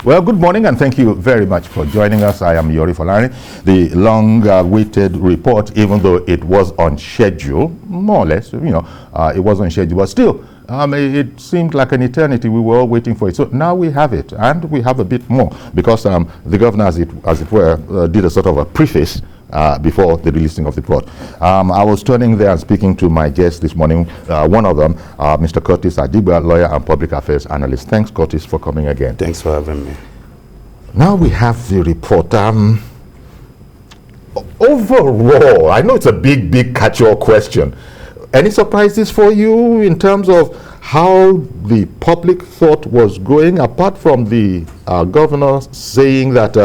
Well, good morning and thank you very much for joining us. I am Yori Folani. The long-awaited report, even though it was on schedule, more or less, it was on schedule, but still, it seemed like an eternity. We were all waiting for it. So now we have it, and we have a bit more, because the governor, as it were, did a sort of a preface before the releasing of the report. I was turning there and speaking to my guests this morning, one of them, Mr. Kurtis Adigba, lawyer and public affairs analyst. Thanks, Kurtis, for coming again. Thanks for having me. Now we have the report. Overall, I know it's a big catch-all question. Any surprises for you in terms of how the public thought was going, apart from the governor saying that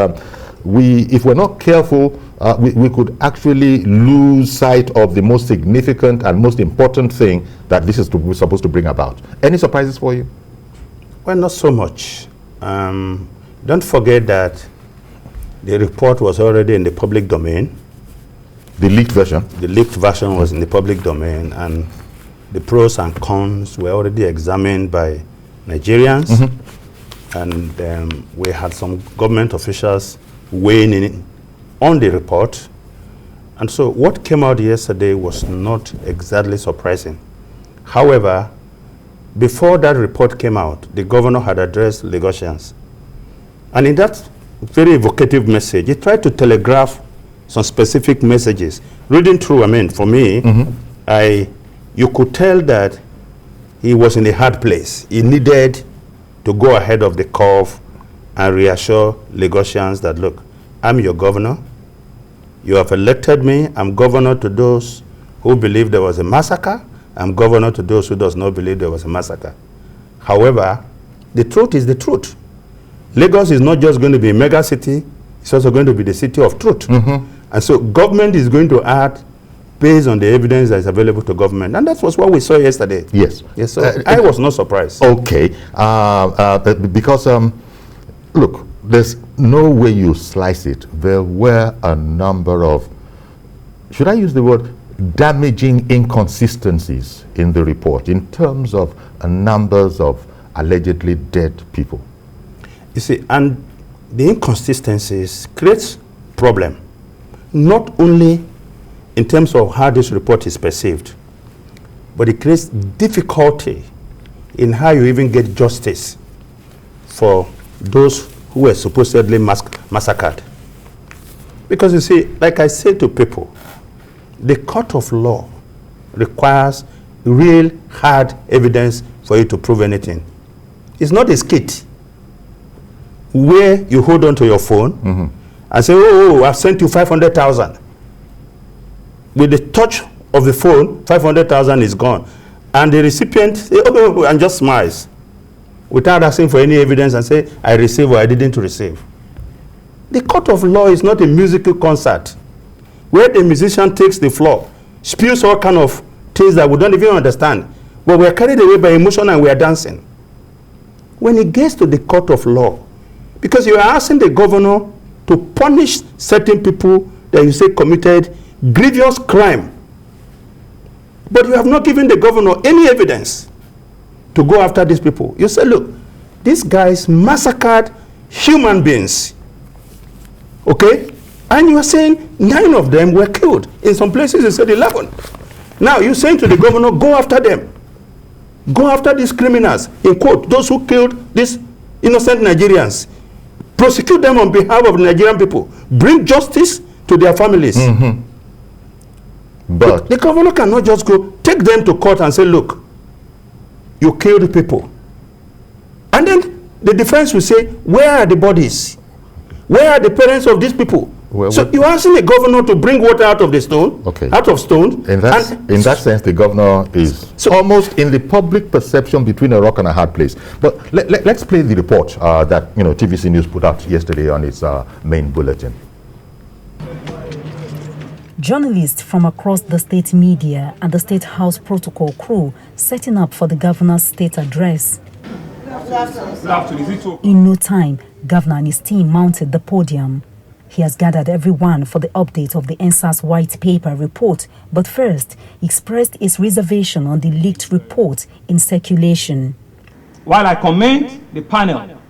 if we're not careful, we could actually lose sight of the most significant and most important thing that this is supposed to bring about? Any surprises for you? Well, not so much. Don't forget that the report was already in the public domain. The leaked version? The leaked version was in the public domain, and the pros and cons were already examined by Nigerians. Mm-hmm. And we had some government officials weighing in on the report. And so what came out yesterday was not exactly surprising. However, before that report came out, the governor had addressed Lagosians. And in that very evocative message, he tried to telegraph some specific messages. Reading through, for me, mm-hmm. You could tell that he was in a hard place. He needed to go ahead of the curve and reassure Lagosians that, look, I'm your governor. You have elected me. I'm governor to those who believe there was a massacre. I'm governor to those who does not believe there was a massacre. However, the truth is the truth. Lagos is not just going to be a mega city, it's also going to be the city of truth. Mm-hmm. And so government is going to act based on the evidence that is available to government. And that was what we saw yesterday. Yes. Yes, so I was not surprised. Okay. Because, look, there's no way you slice it. There were a number of, should I use the word, damaging inconsistencies in the report in terms of numbers of allegedly dead people. You see, and the inconsistencies creates problem, not only in terms of how this report is perceived, but it creates difficulty in how you even get justice for those who were supposedly massacred. Because you see, like I say to people, the court of law requires real hard evidence for you to prove anything. It's not a skit where you hold on to your phone mm-hmm. and say, oh, I've sent you 500,000. With the touch of the phone, 500,000 is gone. And the recipient say, oh, and just smiles without asking for any evidence and say, I received or I didn't receive. The court of law is not a musical concert where the musician takes the floor, spews all kind of things that we don't even understand, but we're carried away by emotion and we are dancing. When it gets to the court of law, because you are asking the governor to punish certain people that you say committed grievous crime, but you have not given the governor any evidence to go after these people. You say, look, these guys massacred human beings, okay? And you are saying 9 of them were killed. In some places you said 11. Now you're saying to the governor, go after them. Go after these criminals, in quote, those who killed these innocent Nigerians. Prosecute them on behalf of the Nigerian people. Bring justice to their families. Mm-hmm. But the governor cannot just go take them to court and say, look, you killed people. And then the defense will say, where are the bodies? Where are the parents of these people? Well, so you're asking the governor to bring water out of the stone, okay. Out of stone. In that sense, the governor is almost in the public perception between a rock and a hard place. But let's play the report that TVC News put out yesterday on its main bulletin. Journalists from across the state media and the State House protocol crew setting up for the governor's state address. In no time, Governor and his team mounted the podium. He has gathered everyone for the update of the EndSARS White Paper report, but first expressed his reservation on the leaked report in circulation. While I commend the panel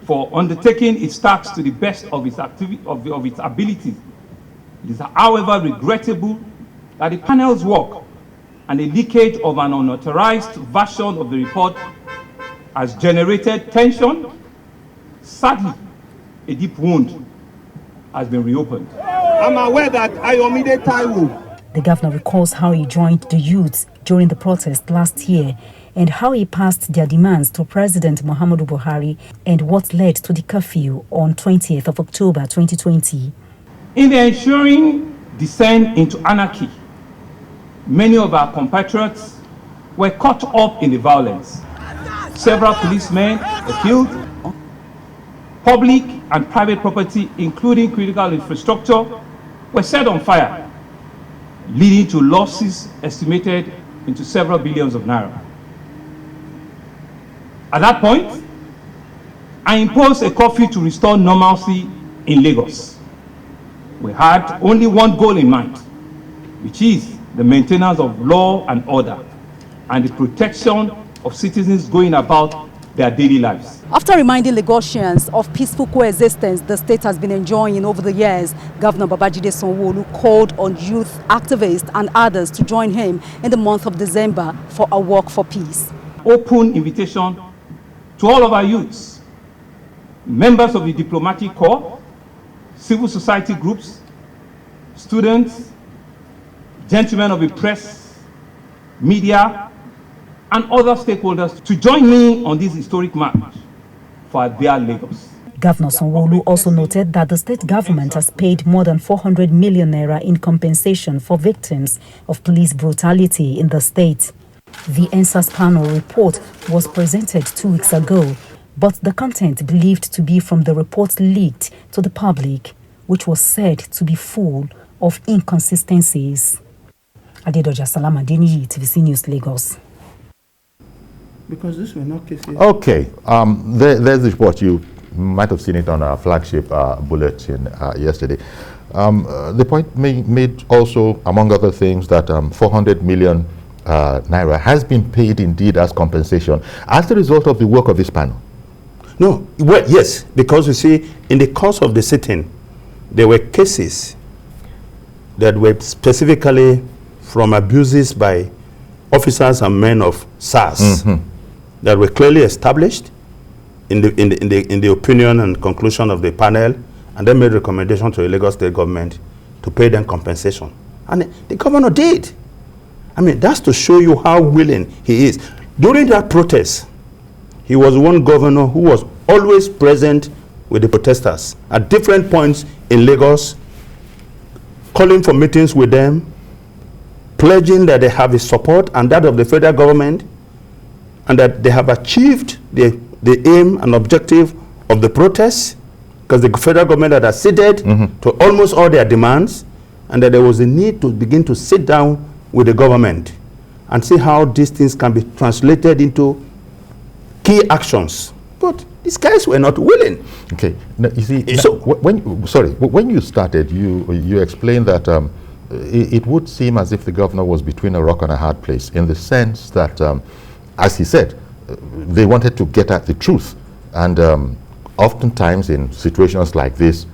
for undertaking its tasks to the best of its abilities. It is, however, regrettable that the panel's work and the leakage of an unauthorized version of the report has generated tension. Sadly, a deep wound has been reopened. I'm aware that Ayomide Taiwo. The governor recalls how he joined the youths during the protest last year and how he passed their demands to President Muhammadu Buhari and what led to the curfew on 20th of October 2020. In the ensuing descent into anarchy, many of our compatriots were caught up in the violence. Several policemen were killed. Public and private property, including critical infrastructure, were set on fire, leading to losses estimated into several billions of naira. At that point, I imposed a curfew to restore normalcy in Lagos. We had only one goal in mind, which is the maintenance of law and order and the protection of citizens going about their daily lives. After reminding Lagosians of peaceful coexistence the state has been enjoying over the years, Governor Babajide Sanwo-Olu called on youth activists and others to join him in the month of December for a walk for peace. Open invitation to all of our youths, members of the diplomatic corps, civil society groups, students, gentlemen of the press, media, and other stakeholders to join me on this historic march for a better Lagos. Governor Sanwo-Olu also noted that the state government has paid more than 400 million naira in compensation for victims of police brutality in the state. The EndSARS panel report was presented 2 weeks ago, but the content believed to be from the report leaked to the public, which was said to be full of inconsistencies. Adedoja Salamadini, TVC News, Lagos. Because these were not cases. Okay, there's the report. You might have seen it on our flagship bulletin yesterday. The point made also, among other things, that 400 million naira has been paid indeed as compensation as the result of the work of this panel. No, well, yes, because you see, in the course of the sitting, there were cases that were specifically from abuses by officers and men of SARS that were clearly established in the opinion and conclusion of the panel, and then made recommendation to the Lagos state government to pay them compensation. And the governor did. I mean, that's to show you how willing he is. During that protest, he was one governor who was always present with the protesters at different points in Lagos, calling for meetings with them, pledging that they have his support and that of the federal government, and that they have achieved the aim and objective of the protests, because the federal government had acceded to almost all their demands, and that there was a need to begin to sit down with the government and see how these things can be translated into key actions. But these guys were not willing. Okay, now, you see, so when you started, you explained that it would seem as if the governor was between a rock and a hard place, in the sense that, as he said, they wanted to get at the truth. And oftentimes in situations like this,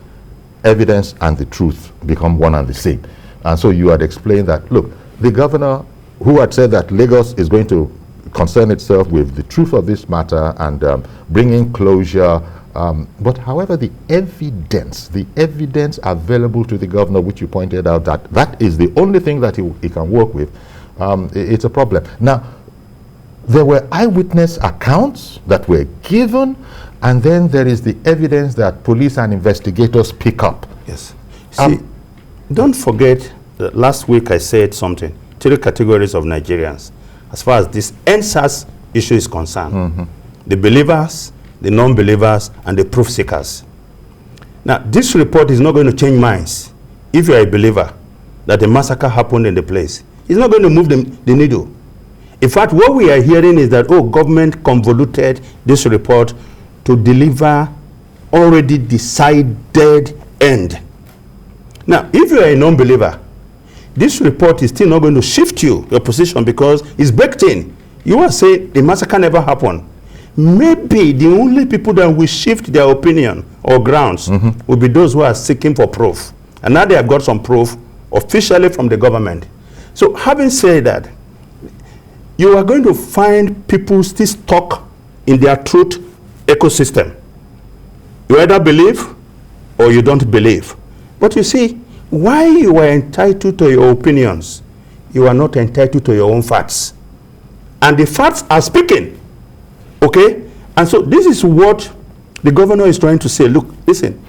evidence and the truth become one and the same. And so you had explained that, look, the governor who had said that Lagos is going to concern itself with the truth of this matter and bringing closure, but however, the evidence available to the governor, which you pointed out, that is the only thing that he can work with, it's a problem. Now, there were eyewitness accounts that were given, and then there is the evidence that police and investigators pick up. Yes. See, don't forget that last week I said something. 3 categories of Nigerians as far as this EndSARS issue is concerned. The believers, the non-believers, and the proof seekers. Now, this report is not going to change minds. If you are a believer that a massacre happened in the place, it's not going to move the needle. In fact, what we are hearing is that, government convoluted this report to deliver already decided end. Now, if you are a non-believer, this report is still not going to shift your position, because it's baked in. You are saying the massacre never happened. maybe the only people that will shift their opinion or grounds will be those who are seeking for proof. And now they have got some proof officially from the government. So having said that, you are going to find people still stuck in their truth ecosystem. You either believe or you don't believe. But you see, why you are entitled to your opinions, you are not entitled to your own facts. And the facts are speaking. Okay? And so this is what the governor is trying to say. Look, listen,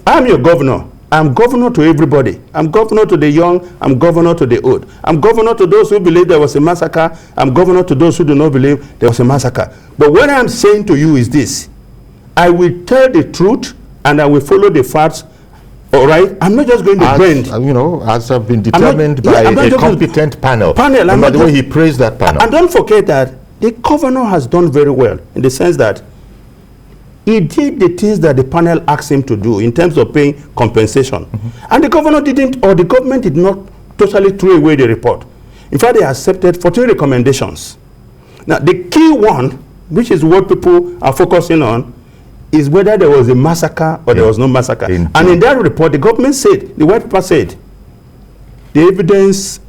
I'm your governor. I'm governor to everybody. I'm governor to the young. I'm governor to the old. I'm governor to those who believe there was a massacre. I'm governor to those who do not believe there was a massacre. But what I'm saying to you is this. I will tell the truth and I will follow the facts. All right? I'm not just going to bend. You know, as have been determined by a competent panel. And by the way, he praised that panel. And don't forget that the governor has done very well in the sense that he did the things that the panel asked him to do in terms of paying compensation. And the governor didn't, or the government did not totally throw away the report. In fact, they accepted 14 recommendations. Now, the key one, which is what people are focusing on, is whether there was a massacre or there was no massacre. And in that report, the government said, the white paper said, the evidence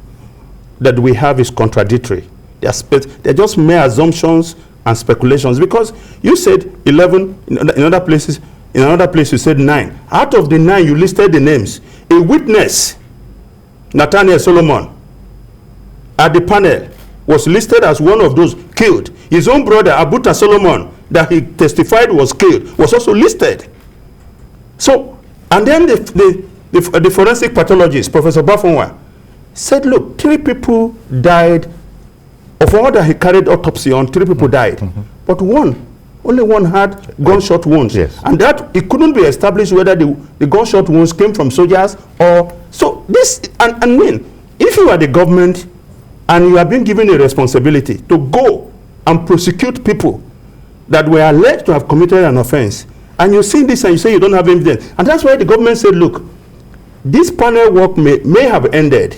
that we have is contradictory. They're just mere assumptions and speculations, because you said 11 in other places. In another place you said 9. Out of the 9 you listed the names. A witness, Nathaniel Solomon, at the panel was listed as one of those killed. His own brother Abuta Solomon, that he testified was killed, was also listed. So, and then the forensic pathologist, Professor Bafonwa, said, look, 3 people died. Of all that he carried autopsy on, 3 people died. But only one had gunshot wounds. Yes. And that it couldn't be established whether the gunshot wounds came from soldiers or so. This and mean, if you are the government and you are being given a responsibility to go and prosecute people that were alleged to have committed an offense, and you see this and you say you don't have evidence, and that's why the government said, look, this panel work may have ended,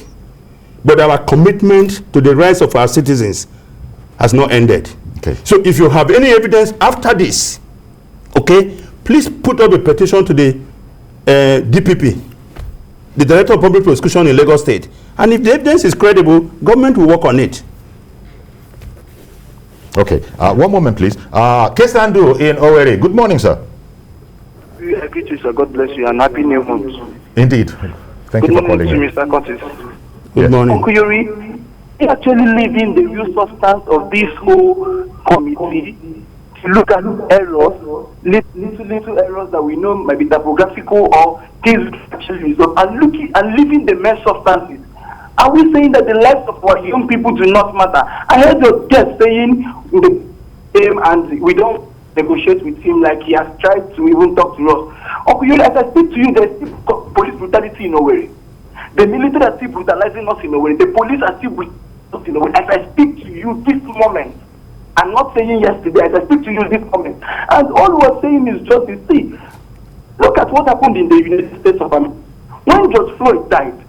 but our commitment to the rights of our citizens has not ended. Okay. So if you have any evidence after this, okay, please put up a petition to the DPP, the Director of Public Prosecution in Lagos State. And if the evidence is credible, government will work on it. Okay. One moment, please. Kesandu in Owerri. Good morning, sir. I greet you, sir. God bless you, and happy new month. Indeed. Thank you for calling Good in. morning to Mr. Kurtis. Good morning. Uncle Yuri, we actually living the real substance of this whole committee to look at errors, little errors that we know might be typographical or things actually resolved, and living the main substances. Are we saying that the lives of our young people do not matter? I heard your guest saying and we don't negotiate with him like he has tried to even talk to us. Uncle Yuri, as I speak to you, there's still police brutality in Owerri. The military are still brutalizing us in a way. The police are still brutalizing us in a way. As I speak to you this moment, I'm not saying yesterday, as I speak to you this moment. And all we're saying is just to see, look at what happened in the United States of America. When George Floyd died,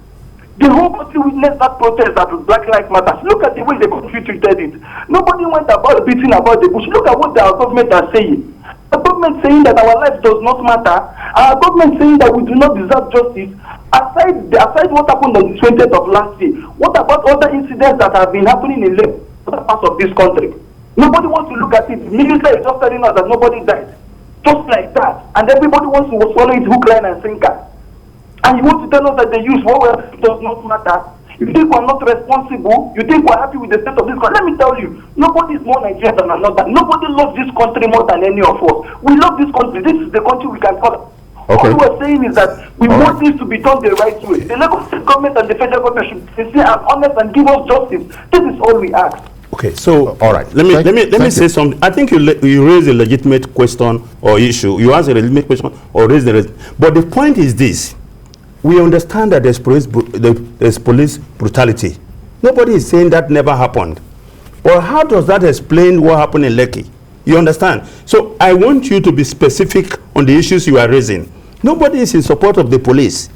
the whole country witnessed that protest that was Black Lives Matter. Look at the way the country treated it. Nobody went about beating about the bush. Look at what our government are saying. The government saying that our life does not matter. Our government saying that we do not deserve justice. Aside what happened on the 20th of last year, what about other incidents that have been happening in other parts of this country? Nobody wants to look at it. The military is just telling us that nobody died. Just like that. And everybody wants to swallow it hook, line, and sinker. And you want to tell us that the youth, what does not matter. You think we're not responsible? You think we're happy with the state of this country? Let me tell you, nobody is more Nigerian than another. Nobody loves this country more than any of us. We love this country. This is the country we can follow. Okay. All we're saying is that we want this to be done the right way. The Lagos government and the federal government should be sincere and honest and give us justice. This is all we ask. Okay, so all right. Let me say something. I think you raise a legitimate question or issue. You ask a legitimate question or raise but the point is this: we understand that there's police brutality. Nobody is saying that never happened. But how does that explain what happened in Lekki? You understand? So I want you to be specific on the issues you are raising. Nobody is in support of the police,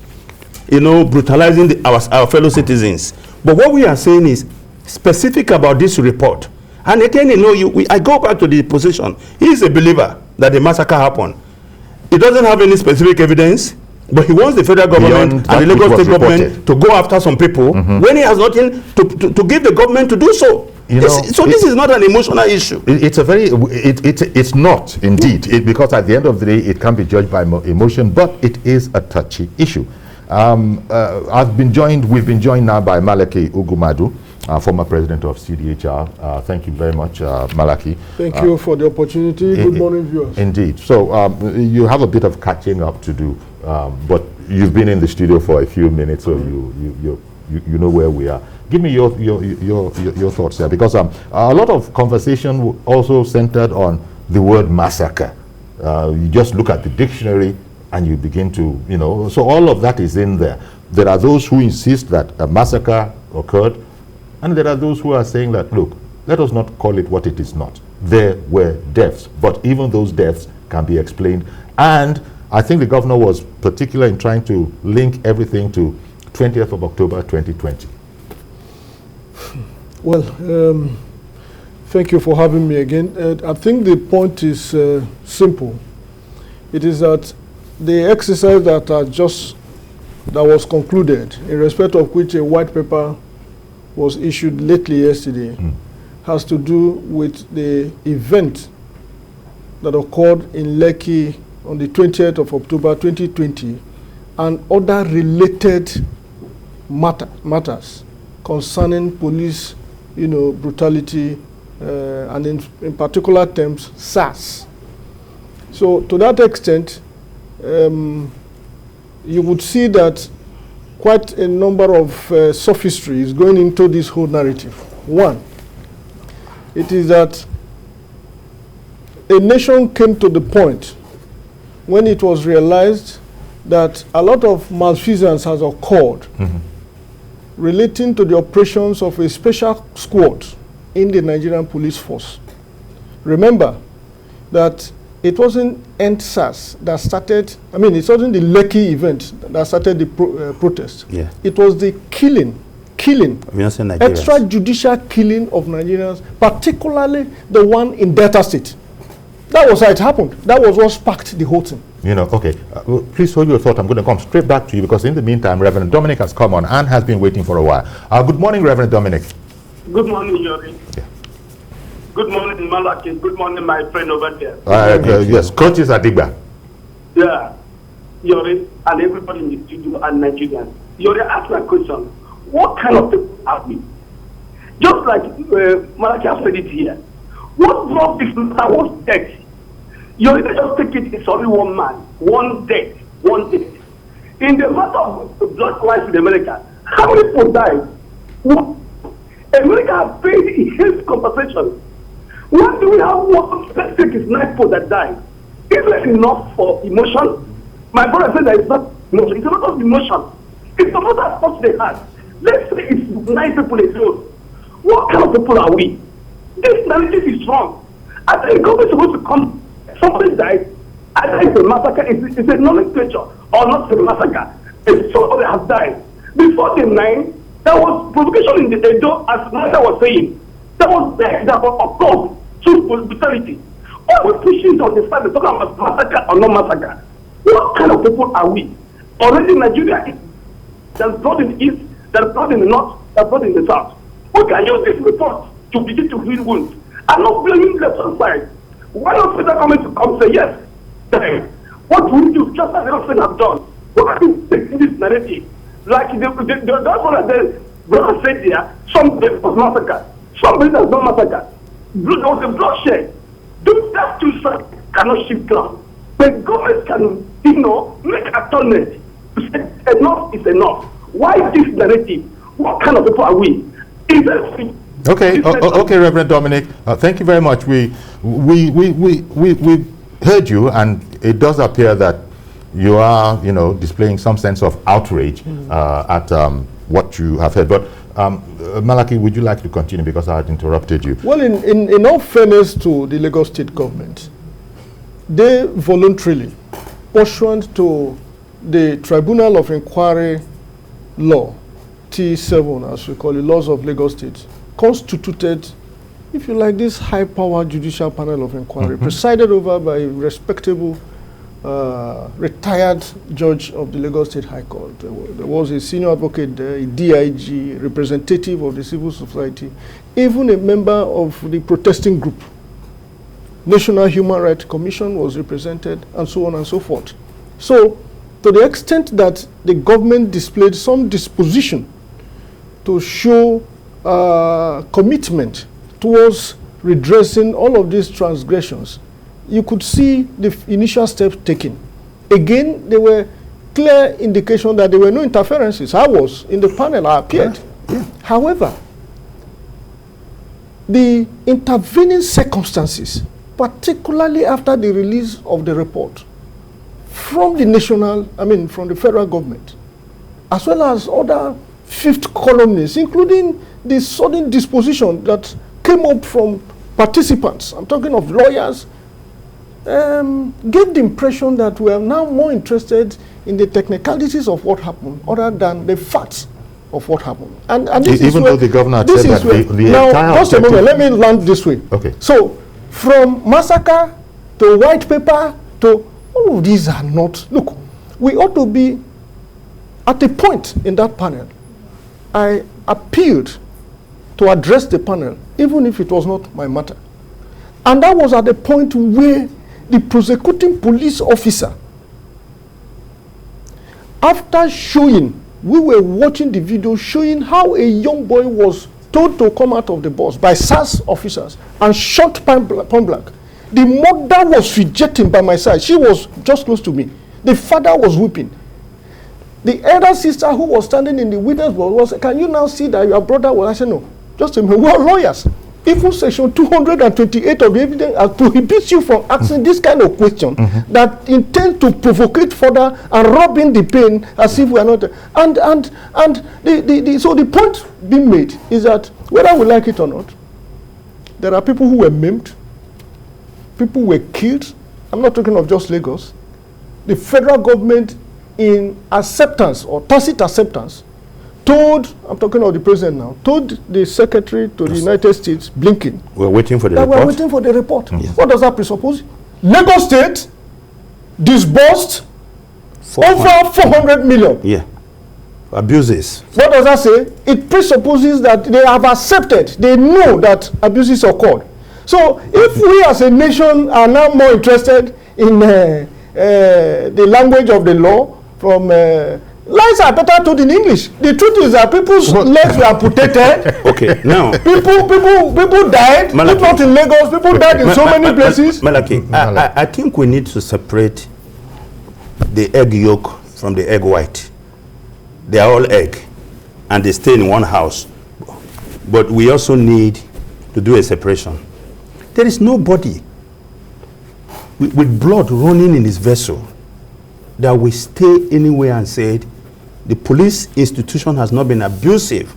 brutalizing our fellow citizens. But what we are saying is specific about this report And again, I go back to the position. He is a believer that the massacre happened. He doesn't have any specific evidence, but he wants the federal government and the Lagos state government to go after some people when he has nothing to give the government to do so. This is not an emotional issue. It's not indeed, because at the end of the day, it can be judged by emotion, but it is a touchy issue. We've been joined now by Malachy Ugwummadu, former president of CDHR. Thank you very much, Malachy. Thank you for the opportunity. Good morning, viewers. Indeed. So you have a bit of catching up to do, but you've been in the studio for a few minutes, so you know where we are. Give me your thoughts there, because a lot of conversation also centered on the word massacre. You just look at the dictionary and you begin to, so all of that is in there. There are those who insist that a massacre occurred, and there are those who are saying that, look, let us not call it what it is not. There were deaths, but even those deaths can be explained. And I think the governor was particular in trying to link everything to 20th of October 2020. Well, thank you for having me again. I think the point is simple. It is that the exercise that was concluded, in respect of which a white paper was issued lately yesterday, has to do with the event that occurred in Lekki on the 20th of October 2020 and other related matters concerning police, brutality, and in particular terms, SARS. So to that extent, you would see that quite a number of sophistry is going into this whole narrative. One, it is that a nation came to the point when it was realized that a lot of malfeasance has occurred relating to the operations of a special squad in the Nigerian police force. Remember that it wasn't EndSARS that started, it wasn't the Lekki event that started the protest. Yeah. It was the killing, extrajudicial killing of Nigerians, particularly the one in Delta State. That was how it happened. That was what sparked the whole thing. Okay. Please hold your thought. I'm going to come straight back to you, because in the meantime, Reverend Dominic has come on and has been waiting for a while. Good morning, Reverend Dominic. Good morning, Yori. Yeah. Good morning, Malachy. Good morning, my friend over there. Yes, Kurtis Adigba. Yeah, Yori, and everybody in the studio and Nigerians. Yori, ask my question. What kind of people are we? Just like Malachy has said it here. What brought this matter was death. Yori, just take it's only one man, one death. In the matter of blood crisis in America, how many people died? America has paid huge compensation. Why do we have one specific is 9 people that died? Is that enough for emotion? My brother said that it's not emotion. It's a lot of emotion. It's a lot of much they had. Let's say it's 9 people alone. What kind of people are we? This narrative is wrong. I think government is supposed to come. Somebody died. I think it's a massacre. It's a nomenclature or not a massacre. If somebody has died. Before the 9, there was provocation in the Edo, as Martha was saying. There was death that was occurred through brutality. Why are we pushing on the side of talking about massacre or no massacre? What kind of people are we? Already Nigeria, there's blood in the east, there's blood in the north, there's blood in the south. We can use this report to begin to heal wounds. I'm not blaming left and right. Why not federal government to come say yes? What will we do? Just as the government have done. What are you taking this narrative? Like that's what the brother said there, somebody was massacred. Somebody that's not massacred. There was a bloodshed. That two sides cannot shift ground. The government can, make atonement. Enough is enough. Why this narrative? What kind of people are we? Okay, Reverend Dominic. Thank you very much. We heard you, and it does appear that you are, displaying some sense of outrage at what you have heard. But Malachy, would you like to continue, because I had interrupted you? Well, in all fairness to the Lagos State government, they voluntarily, pursuant to the Tribunal of Inquiry Law, T7, as we call it, laws of Lagos State, constituted, if you like, this high-powered judicial panel of inquiry, presided over by a respectable retired judge of the Lagos State High Court. There was a senior advocate there, a DIG, representative of the civil society, even a member of the protesting group. National Human Rights Commission was represented, and so on and so forth. So, to the extent that the government displayed some disposition to show commitment towards redressing all of these transgressions, you could see the initial steps taken. Again, there were clear indications that there were no interferences. I was in the panel, I appeared. Yeah. However, the intervening circumstances, particularly after the release of the report from the from the federal government, as well as other fifth columnists, including the sudden disposition that came up from participants, I'm talking of lawyers, gave the impression that we are now more interested in the technicalities of what happened other than the facts of what happened. And this even though the governor had said that the now, entire just a moment, let me land this way. Okay. So, from massacre to white paper to all of these are not, look, we ought to be at a point in that panel. I appealed to address the panel, even if it was not my matter. And that was at the point where the prosecuting police officer, after showing, we were watching the video showing how a young boy was told to come out of the bus by SARS officers and shot point blank. The mother was fidgeting by my side. She was just close to me. The father was weeping. The elder sister who was standing in the witness box was, can you now see that your brother was? I said, no, just a minute, we are lawyers. Even section 228 of the evidence prohibits you from asking this kind of question that intend to provocate further and rubbing the pain as if we are not. So the point being made is that whether we like it or not, there are people who were maimed, people were killed. I'm not talking of just Lagos. The federal government, in acceptance or tacit acceptance, told, I'm talking of the president now, told the secretary to the United States, Blinken, we're waiting for the report. We're waiting for the report. What does that presuppose? Lagos State disbursed over 400 million. Yeah. Abuses. What does that say? It presupposes that they have accepted, they know that abuses occurred. So if we as a nation are now more interested in the language of the law from lies are better told in English. The truth is that people's legs were amputated. Okay, now people died. Malachy. Not in Lagos. People died in so many places. Malachy, I think we need to separate the egg yolk from the egg white. They are all egg, and they stay in one house. But we also need to do a separation. There is nobody with blood running in his vessel that will stay anywhere and say the police institution has not been abusive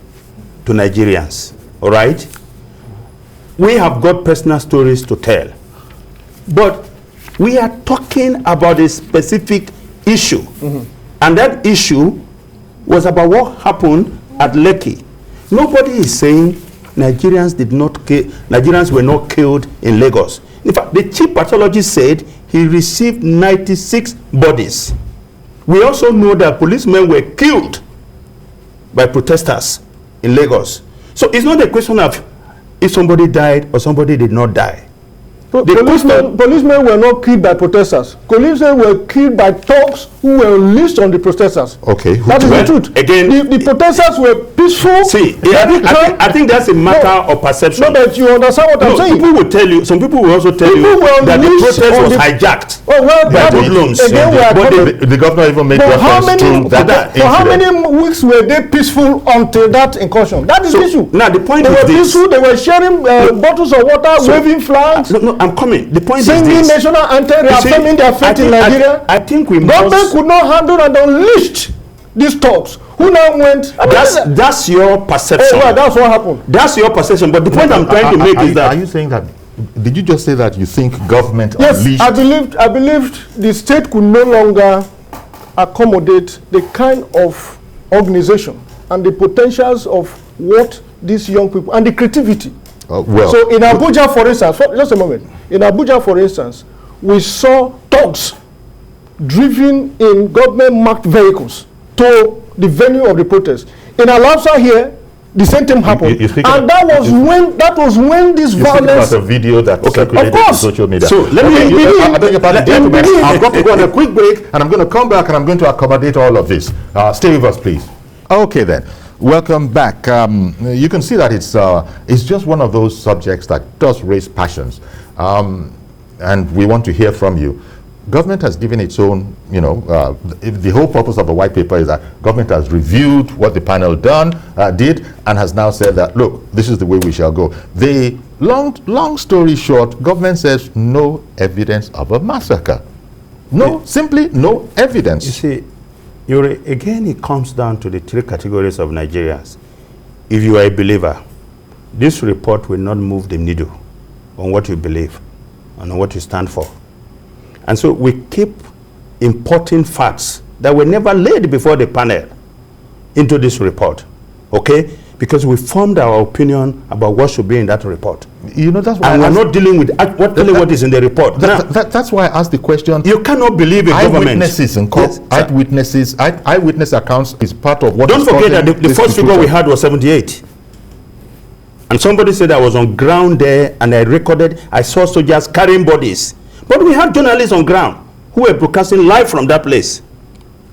to Nigerians. All right? We have got personal stories to tell. But we are talking about a specific issue. And that issue was about what happened at Lekki. Nobody is saying Nigerians were not killed in Lagos. In fact, the chief pathologist said he received 96 bodies. We also know that policemen were killed by protesters in Lagos. So it's not a question of if somebody died or somebody did not die. Policemen were not killed by protesters. Policemen were killed by thugs who were unleashed on the protesters. Okay. That is the truth. Again, the protesters were peaceful. See, I think that's a matter of perception. No, but you understand what I'm saying. People will tell you, some people will also tell you that the protest was hijacked by hoodlums. But the governor even made reference to that For how many weeks were they peaceful until that incursion? That is the issue. Now the point is this. Peaceful, they were sharing bottles of water, waving flags. No, I'm coming. The point singing is this. National anthem, reaffirming their faith in Nigeria. I think we Government could not handle and unleashed these thugs who now went. That's your perception. Oh, right, that's what happened. That's your perception. But the point I'm trying to make is that. Are you saying that? Did you just say that you think government unleashed? Yes, I believed the state could no longer accommodate the kind of organization and the potentials of what these young people and the creativity So in Abuja, for instance, just a moment. In Abuja, for instance, we saw thugs driven in government-marked vehicles to the venue of the protest. In Alabsa here, the same thing happened, and that was when this violence. About a video that circulated on social media. So let me. I've got to go on a quick break, and I'm going to come back, and I'm going to accommodate all of this. Stay with us, please. Okay, then. Welcome back. You can see that it's just one of those subjects that does raise passions, and we want to hear from you. Government has given its own, the whole purpose of the white paper is that government has reviewed what the panel did, and has now said that, look, this is the way we shall go. The long story short, government says no evidence of a massacre. No, simply no evidence. You see, again, it comes down to the three categories of Nigerians. If you are a believer, this report will not move the needle on what you believe and on what you stand for. And so we keep importing facts that were never laid before the panel into this report, okay? Because we formed our opinion about what should be in that report. That's why we're not dealing with what is in the report. That's why I asked the question. You cannot believe in government. Eyewitness accounts is part of what. Don't forget that the first figure we had was 78. And somebody said I was on ground there, and I saw soldiers carrying bodies. But we had journalists on ground who were broadcasting live from that place.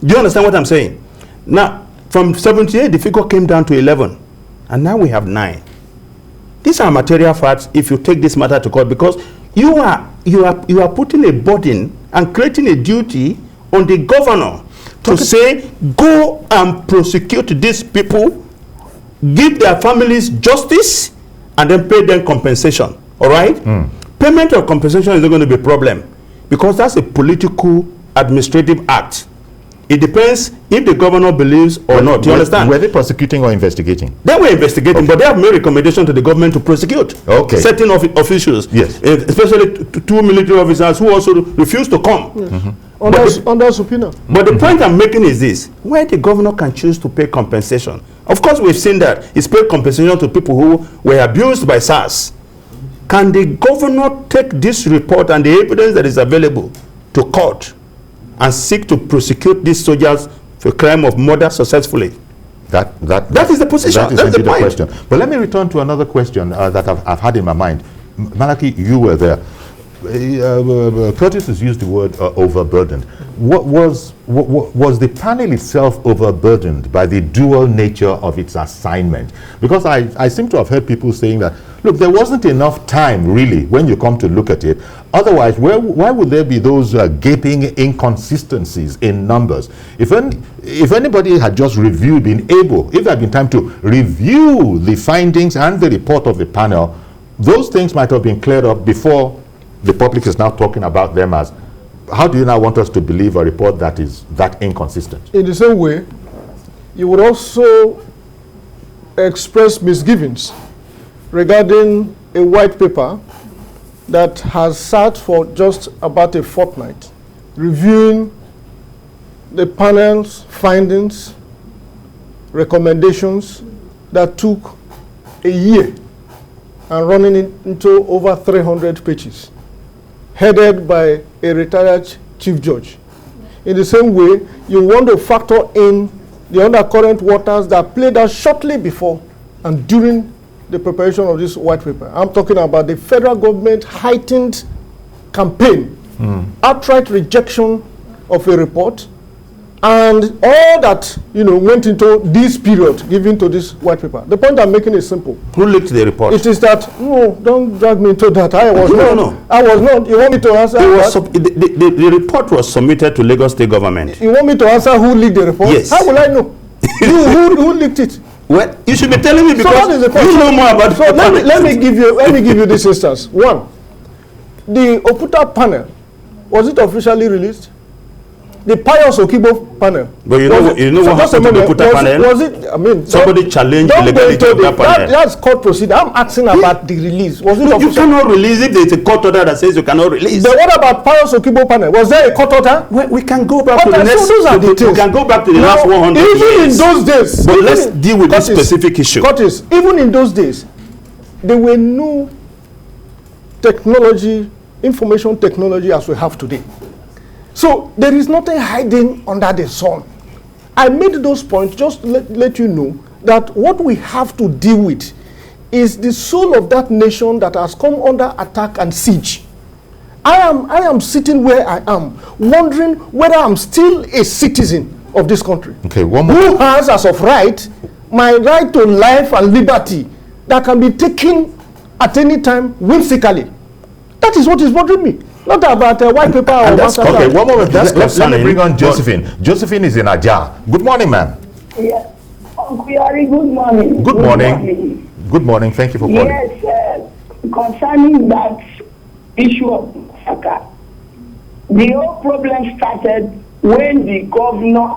Do you understand what I'm saying? Now, from 78, the figure came down to 11. And now we have 9. These are material facts if you take this matter to court, because you are putting a burden and creating a duty on the governor to say, go and prosecute these people, give their families justice, and then pay them compensation. All right? Payment of compensation is not going to be a problem, because that's a political administrative act. It depends if the governor believes or not. Do you understand? Were they prosecuting or investigating? They were investigating, but they have made recommendation to the government to prosecute certain officials, yes, especially two military officers who also refused to come. Yes. Under subpoena. But the point I'm making is this: where the governor can choose to pay compensation. Of course, we've seen that he's paid compensation to people who were abused by SARS. Can the governor take this report and the evidence that is available to court and seek to prosecute these soldiers for crime of murder successfully? That is the position. That's the point. Question. But let me return to another question that I've had in my mind. Malachy, you were there. Kurtis has used the word overburdened. Was the panel itself overburdened by the dual nature of its assignment? Because I seem to have heard people saying that, look, there wasn't enough time, really, when you come to look at it. Otherwise, why would there be those gaping inconsistencies in numbers? If anybody had just if there had been time to review the findings and the report of the panel, those things might have been cleared up before the public is now talking about them as, how do you now want us to believe a report that is that inconsistent? In the same way, you would also express misgivings regarding a white paper that has sat for just about a fortnight, reviewing the panel's findings, recommendations that took a year and running into over 300 pages, headed by a retired chief judge. In the same way, you want to factor in the undercurrent waters that played out shortly before and during the preparation of this white paper. I'm talking about the federal government heightened campaign, outright rejection of a report, and all that went into this period given to this white paper. The point I'm making is simple. Who leaked the report? It is that, no, don't drag me into that. I was not. I was not. You want me to answer? The report was submitted to Lagos State government. You want me to answer who leaked the report? Yes. How will I know? who leaked it? Well, you should be telling me, because you know more about it. So let me give you this instance. One, the Oputa panel, was it officially released? The Pius Okibo panel. But you know what happened to the Oputa panel? Was it? Somebody challenged the legality of that panel. That's court procedure. I'm asking about the release. Was it official? You cannot release if there's a court order that says you cannot release. But what about Pius Okibo panel? Was there a court order? We can go back to the next. We can go back to the last 100 years. Even in those days. But let's deal with this specific issue. Curtis, even in those days, there were no technology, information technology as we have today. So there is nothing hiding under the sun. I made those points just to let you know that what we have to deal with is the soul of that nation that has come under attack and siege. I am sitting where I am, wondering whether I'm still a citizen of this country. Okay, one more. Who has, as of right, my right to life and liberty that can be taken at any time whimsically. That is what is bothering me. Not about a white paper or that's okay. One moment. Let me bring on Josephine. But Josephine is in Ajah. Good morning, ma'am. Yes. Uncle Yari, good morning. Good morning. Good morning. Thank you for calling. Yes, concerning that issue of Saka, the whole problem started when the governor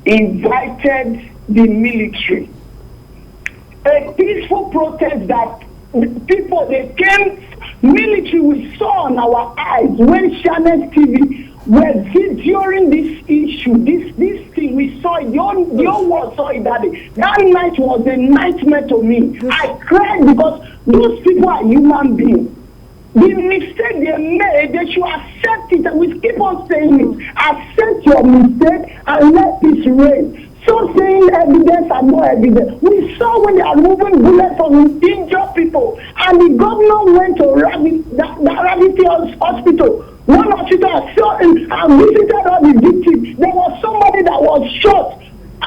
invited the military. A peaceful protest that people, they came, military we saw on our eyes when Channel TV were during this issue, this thing, we saw it, your world saw it that day. That night was a nightmare to me. I cried because those people are human beings. The mistake they made, they should accept it, and we keep on saying it. Accept your mistake and let this reign. So saying evidence and no evidence. We saw when they are moving bullets from injured people, and the governor went to Rabbit Hospital. One hospital I saw him and visited all the victims. There was somebody that was shot.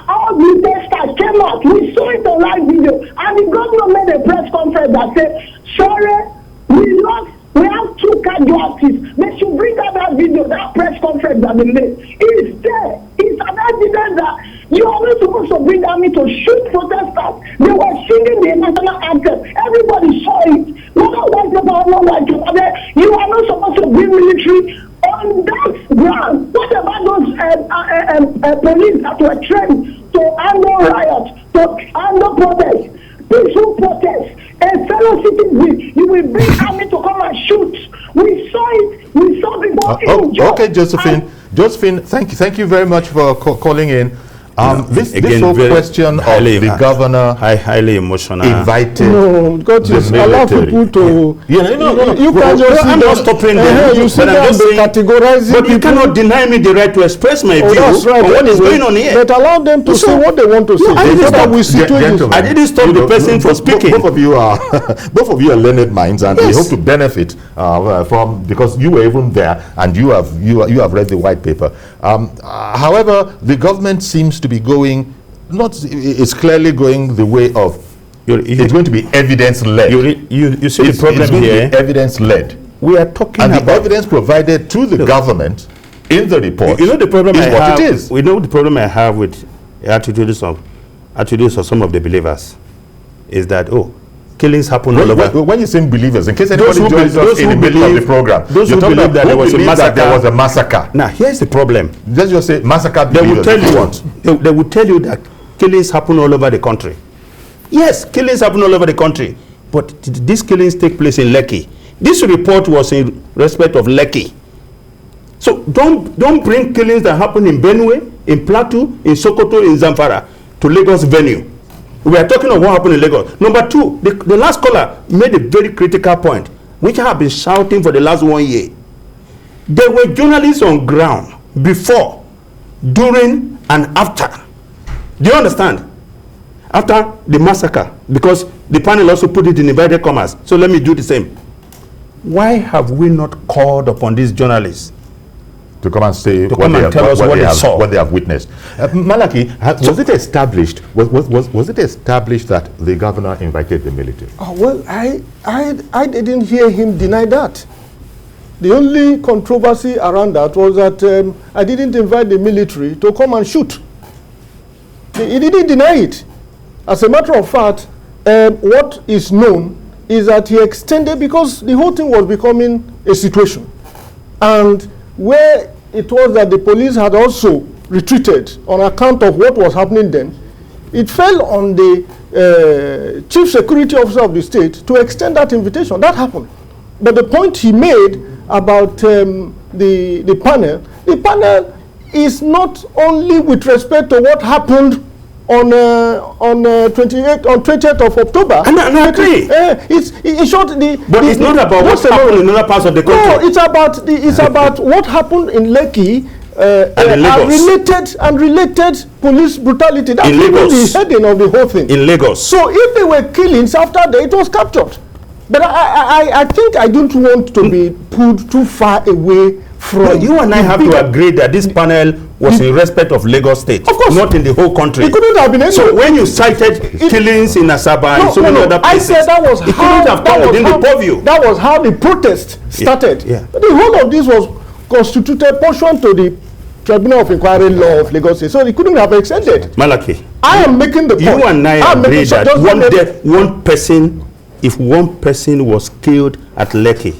All the testers came out. We saw it on live video, and the governor made a press conference that said, sorry, we have 2 casualties. They should bring out that video, that press conference that they made. It's there. It's an evidence that you are not supposed to bring army to shoot protesters. They were singing the national anthem. Everybody saw it. You are not supposed to bring military on that ground. What about those police that were trained to handle riots, to handle protests, peaceful protests? A fellow citizen, you will bring army to come and shoot. We saw it. We saw people. Okay, Josephine, thank you very much for calling in. This whole question of the governor highly emotional invited allow people to you can't just I'm not stopping them. You see them categorizing, but you cannot deny me the right to express my view on what is going on here. But allow them to say what they want to say. I didn't stop the person from speaking. Both of you are learned minds, and we hope to benefit from, because you were even there and you have read the white paper. However, the government seems to be going, it's clearly going the way of, it's going to be evidence-led. You see the problem here? Evidence-led. We are talking about the evidence provided to the government in the report. You know the problem is what it is. We know the problem I have with attitudes of some of the believers is that, killings happen all over. When you say believers, in case anybody joins us in the middle of the program, those who believe that there was a massacre. Now, here's the problem. Let's just say massacre. They will tell you they will tell you that killings happen all over the country. Yes, killings happen all over the country, but these killings take place in Lekki. This report was in respect of Lekki. So don't bring killings that happen in Benue, in Plateau, in Sokoto, in Zamfara to Lagos venue. We are talking of what happened in Lagos. Number 2, the last caller made a very critical point, which I have been shouting for the last 1 year. There were journalists on ground before, during, and after. Do you understand? After the massacre, because the panel also put it in inverted commas. So let me do the same. Why have we not called upon these journalists to come and say what they have witnessed? Malachy, was it established? Was it established that the governor invited the military? Well, I didn't hear him deny that. The only controversy around that was that I didn't invite the military to come and shoot. He didn't deny it. As a matter of fact, what is known is that he extended, because the whole thing was becoming a situation. And where it was that the police had also retreated on account of what was happening then, it fell on the chief security officer of the state to extend that invitation. That happened. But the point he made about the panel is not only with respect to what happened on 20th of October. And I agree. It's short. It's not about what's happened in other parts of the country. No, it's about what happened in Lekki. And related police brutality. That's in Lagos. The heading of the whole thing. In Lagos. So if they were killings after that, it was captured. But I think I don't want to be pulled too far away from. Well, you and I have to agree that this panel was in respect of Lagos State, of course, not in the whole country. It couldn't have been any. So when you cited killings in Asaba and so many other places, I said that was that was how the protest started. Yeah. The whole of this was constituted pursuant to the Tribunal of Inquiry law of Lagos State, so it couldn't have extended. Malachy, I am making the point. You and I agree that if one person was killed at Lekki,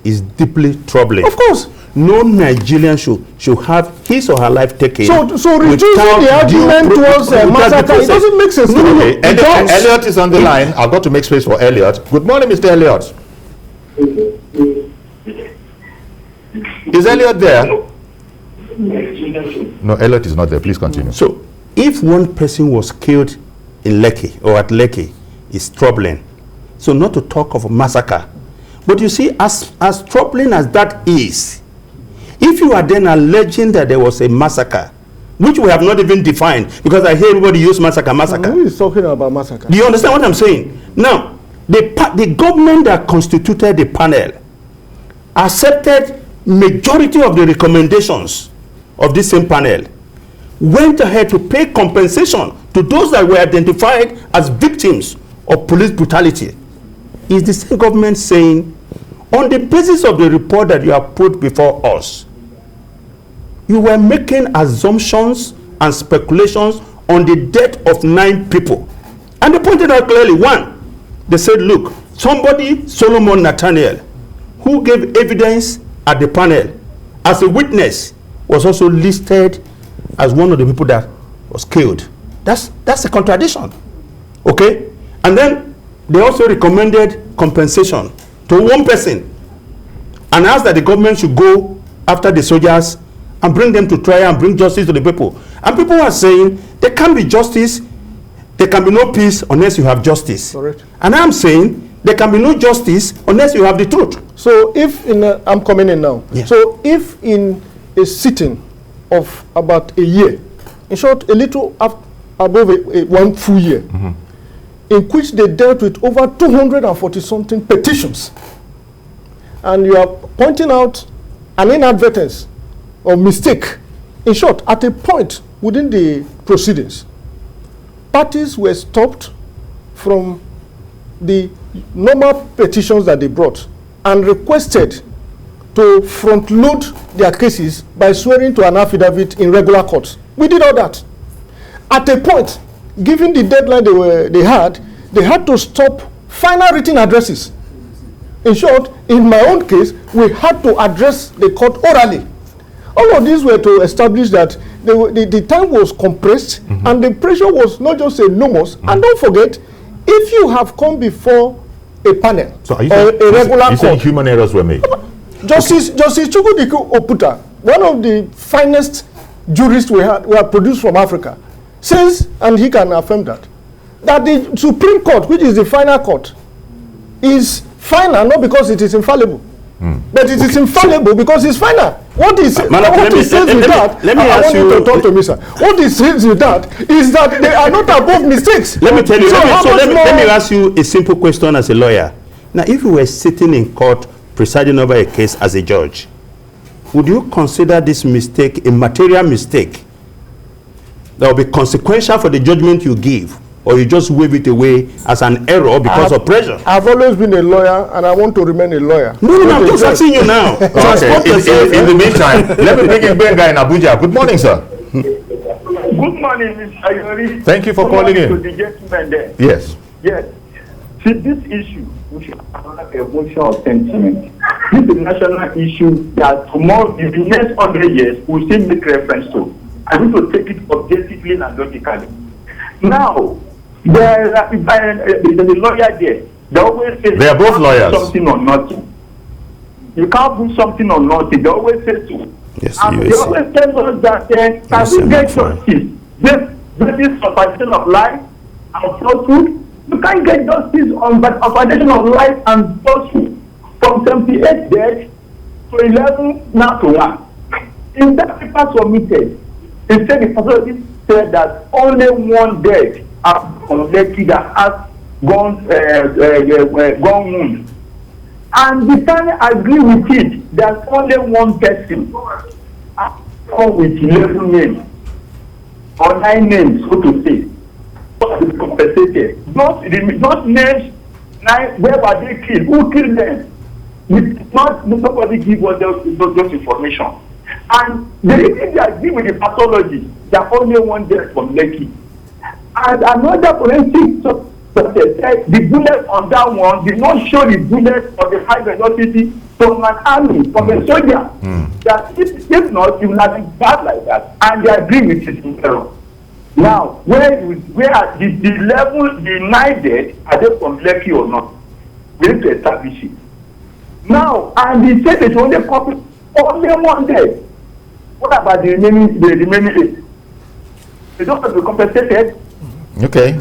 is deeply troubling. Of course. No Nigerian should have his or her life taken. So reducing the argument towards massacre, it doesn't make sense. Okay. Elliot is on the line. I've got to make space for Elliot. Good morning, Mr. Elliot. Is Elliot there? No, Elliot is not there. Please continue. So, if one person was killed in Lekki or at Lekki, it's troubling. So, not to talk of a massacre. But you see, as troubling as that is, if you are then alleging that there was a massacre, which we have not even defined, because I hear everybody use massacre. Who is talking about massacre? Do you understand what I'm saying? Now, the government that constituted the panel accepted majority of the recommendations of this same panel, went ahead to pay compensation to those that were identified as victims of police brutality. Is the same government saying, on the basis of the report that you have put before us, you were making assumptions and speculations on the death of 9 people. And they pointed out clearly, one, they said, look, somebody, Solomon Nathaniel, who gave evidence at the panel as a witness, was also listed as one of the people that was killed. That's a contradiction. Okay? And then they also recommended compensation to one person and asked that the government should go after the soldiers and bring them to trial and bring justice to the people. And people are saying there can't be justice, there can be no peace unless you have justice. Correct. And I'm saying there can be no justice unless you have the truth. So if I'm coming in now. Yeah. So if in a sitting of about a year, in short, a little above one full year, in which they dealt with over 240-something petitions, and you are pointing out an inadvertence or mistake, in short, at a point within the proceedings, parties were stopped from the normal petitions that they brought and requested to front load their cases by swearing to an affidavit in regular courts. We did all that. At a point, given the deadline they had to stop final written addresses. In short, in my own case, we had to address the court orally. All of these were to establish that the time was compressed and the pressure was not just enormous. And don't forget, if you have come before a panel or a regular court, saying human errors were made. Justice Chukwudike Oputa, one of the finest jurists we have produced from Africa, says, and he can affirm that the Supreme Court, which is the final court, is final not because it is infallible, but it is infallible because it's final. What he says with that, I want you to talk to me, sir. What he says with that is that they are not above mistakes. Let me tell you, let me ask you a simple question as a lawyer. Now, if you were sitting in court presiding over a case as a judge, would you consider this mistake a material mistake that will be consequential for the judgment you give, or you just wave it away as an error because of pressure? I've always been a lawyer, and I want to remain a lawyer. No, I'm just asking you now. Okay. In the meantime, let me bring in Benga in Abuja. Good morning, sir. Good morning, Mr. Ayori. Thank you for calling in. To the gentleman there. Yes. Yes. See, this issue, we should have a motion of sentiment. This is a national issue that tomorrow, in the next 100 years, we'll still make reference to. I need to take it objectively and logically. Now, there's a lawyer there. They always say they are both lawyers. Something or nothing. You can't do something or nothing. They always say so. Yes, and they always tell us that can we get justice? basis of foundation of life and falsehood. You can't get justice on foundation of life and falsehood from 78 deaths to 11 now to 1. In that paper submitted, it said the facility said that only one death from Lekki that has gone wound. And the time I agree with it, there's only one person come with 11 names or 9 names, so to say. What is compensated? Those names, 9, where were they killed? Who killed them? Nobody give us those information. And they agree with the pathology. There only one death from Lekki. And another forensic said the bullet on that one did not show the bullet of the high velocity from an army, from a soldier. That if not, it would have been bad like that. And they agree with it. Now, where the level, the 9 deaths, are they from Lekki or not? We need to establish it. Now, and he said it's only copy only one death. What about the remaining 8? They don't have to be compensated. Okay. Okay,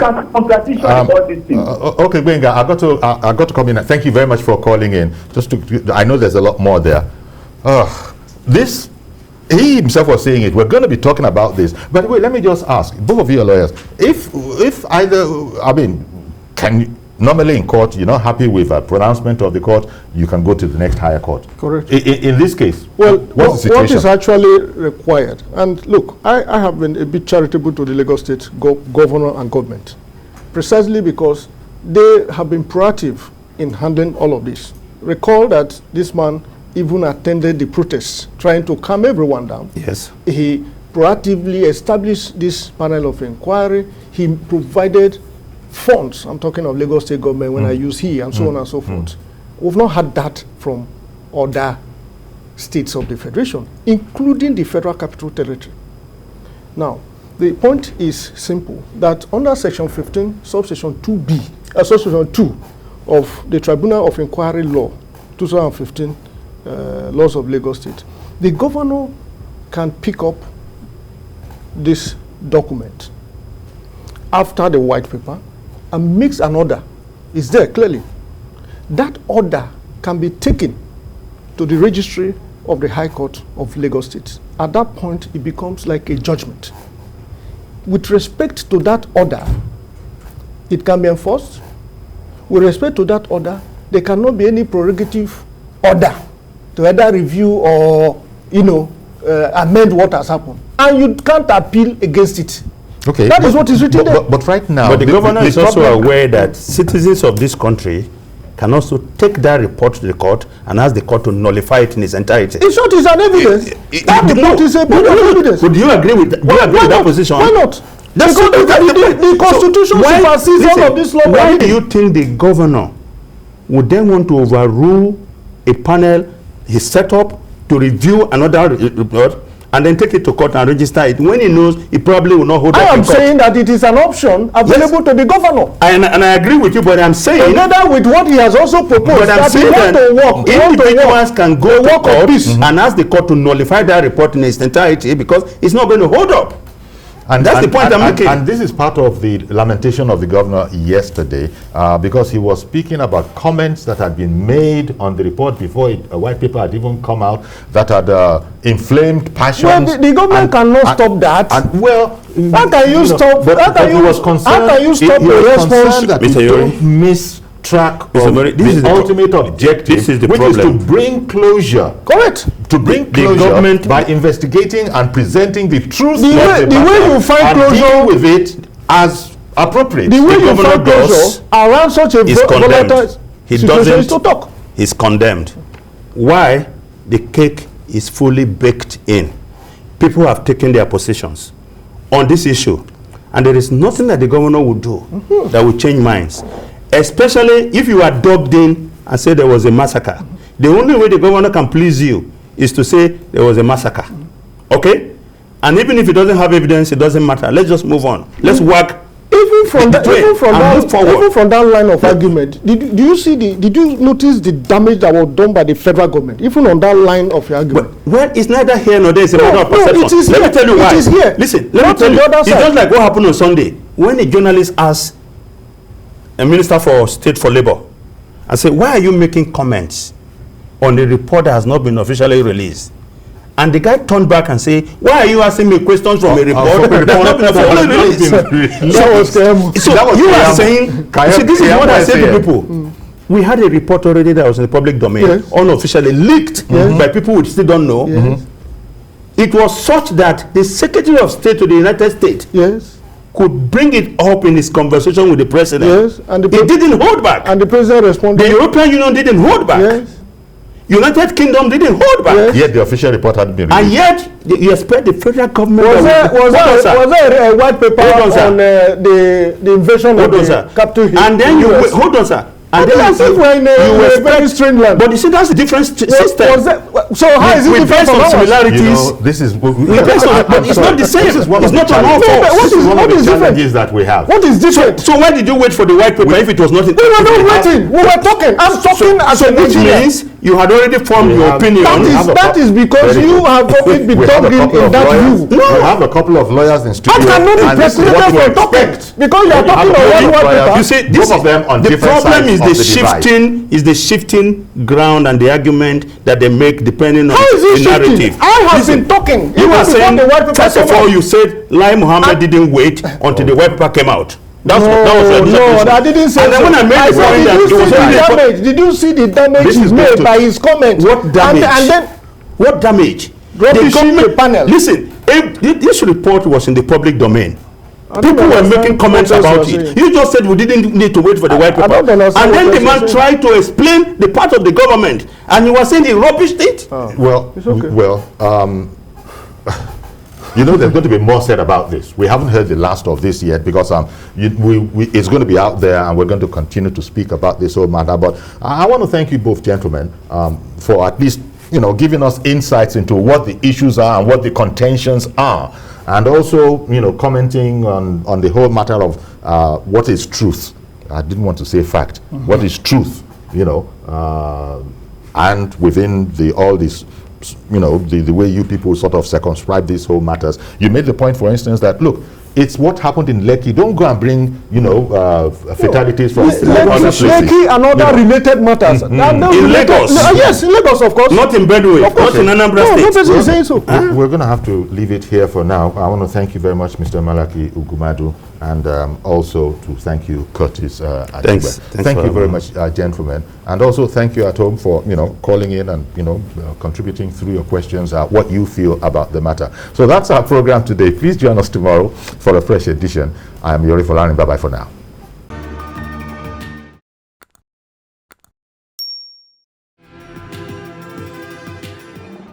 Gbenga, I got to come in. Thank you very much for calling in. I know there's a lot more there. He himself was saying it. We're going to be talking about this. But wait, let me just ask, both of you are lawyers. If either, I mean, normally in court, you're not happy with a pronouncement of the court, you can go to the next higher court. Correct. In this case, well, what's the situation? What is actually required, and look, I have been a bit charitable to the Lagos State governor and government, precisely because they have been proactive in handling all of this. Recall that this man even attended the protests, trying to calm everyone down. Yes. He proactively established this panel of inquiry. He provided funds. I'm talking of Lagos State government when I use he and so on and so forth. We've not had that from other states of the Federation, including the Federal Capital Territory. Now, the point is simple, that under Section 15, subsection 2B, subsection 2 of the Tribunal of Inquiry Law, 2015 laws of Lagos State, the governor can pick up this document after the white paper and makes an order. It's there clearly. That order can be taken to the registry of the High Court of Lagos State. At that point, it becomes like a judgment. With respect to that order, it can be enforced. With respect to that order, there cannot be any prerogative order to either review or, amend what has happened. And you can't appeal against it. Okay. That is what is written there. But right now, but the governor is also aware that citizens of this country can also take that report to the court and ask the court to nullify it in its entirety. It's not an evidence. That report is a bit of evidence. Would you agree with that position? Why not? The Constitution supersedes all of this law. Why do you think the governor would then want to overrule a panel he set up to review another report and then take it to court and register it when he knows he probably will not hold up in court? I am saying that it is an option available to the governor. And I agree with you, but I'm saying together with what he has also proposed, but I'm saying that individuals can go to court and ask the court to nullify that report in its entirety because it's not going to hold up. And that's the point I'm making. And this is part of the lamentation of the governor yesterday, because he was speaking about comments that had been made on the report before a white paper had even come out that had inflamed passions. Well, the government cannot stop that. And well, how can you stop? How can you stop the response? That you don't miss track of the ultimate objective, which is to bring closure. Correct. To bring closure by investigating and presenting the truth. The way you find closure, deal with it as appropriate. The way you find closure around such a volatile situation is to talk. He's condemned. Why? The cake is fully baked in. People have taken their positions on this issue, and there is nothing that the governor would do that will change minds. Especially if you are dubbed in and say there was a massacre. The only way the governor can please you is to say there was a massacre. Okay? And even if he doesn't have evidence, it doesn't matter. Let's just move on. Let's work Even from that line of Yeah. argument, did you notice the damage that was done by the federal government? Even on that line of argument. Well, it's neither here nor there. It's a matter of perception. It is let here. me tell you why. It is here. Listen, let me tell you. It's just like what happened on Sunday when a journalist asked a minister for state for labor, I said, why are you making comments on a report that has not been officially released? And the guy turned back and said, why are you asking me questions from a report that has not been officially released? So you are saying, see, this is what I say to people. We had a report already that was in the public domain, unofficially leaked by people who still don't know. It was such that the Secretary of State to the United States could bring it up in his conversation with the president. And he didn't hold back. And the president responded. The European Union didn't hold back. United Kingdom didn't hold back. Yet the official report hadn't been released. And yet you expect the federal government. Was there a white paper on the invasion of the Capitol Hill? And then you hold on, sir. And then as if we're in a very strange land. But you see, that's a different system. So how is it different from ours? Similarities. This is but it's not the same. It's not on all fours. What is challenges that we have? What is different? So why did you wait for the white paper if it was not? We were not waiting. We were talking. I'm talking as a Nigerian. You had already formed your opinion. That is because you have been dug in that view. We have a couple of lawyers in studio. I cannot be precluded from talking because you are talking about one white paper. You see, both of them on different sides of the divide. Is the shifting ground and the argument that they make depending on the narrative. I have been talking. You were saying, first of all, you said Lai Mohammed didn't wait until the white paper came out. That was I didn't say. And then when I made the point that it was damage. Did you see the damage made by his comment? What damage? And then what damage? The government panel. Listen, this report was in the public domain. People were making comments about it. You just said we didn't need to wait for the white paper. And then the man tried to explain the part of the government, and he was saying he rubbished it. You know, there's going to be more said about this. We haven't heard the last of this yet because it's going to be out there, and we're going to continue to speak about this whole matter. But I want to thank you both, gentlemen, for at least giving us insights into what the issues are and what the contentions are. And also, commenting on the whole matter of what is truth. I didn't want to say fact. What is truth, and within all this, the way you people sort of circumscribe these whole matters. You made the point, for instance, that, look, it's what happened in Lekki. Don't go and bring, fatalities from other places. Lekki and other related matters. In Lagos? Yes, in Lagos, of course. Not in Benue, not in Anambra State. No person is saying so. We're going to have to leave it here for now. I want to thank you very much, Mr. Malachy Ugwummadu, and also to thank you, Kurtis Adigba. Thank you very much, gentlemen. And also thank you at home for, calling in and, contributing through your questions, what you feel about the matter. So that's our program today. Please join us tomorrow for a fresh edition. I am Yori Folarin. Bye-bye for now.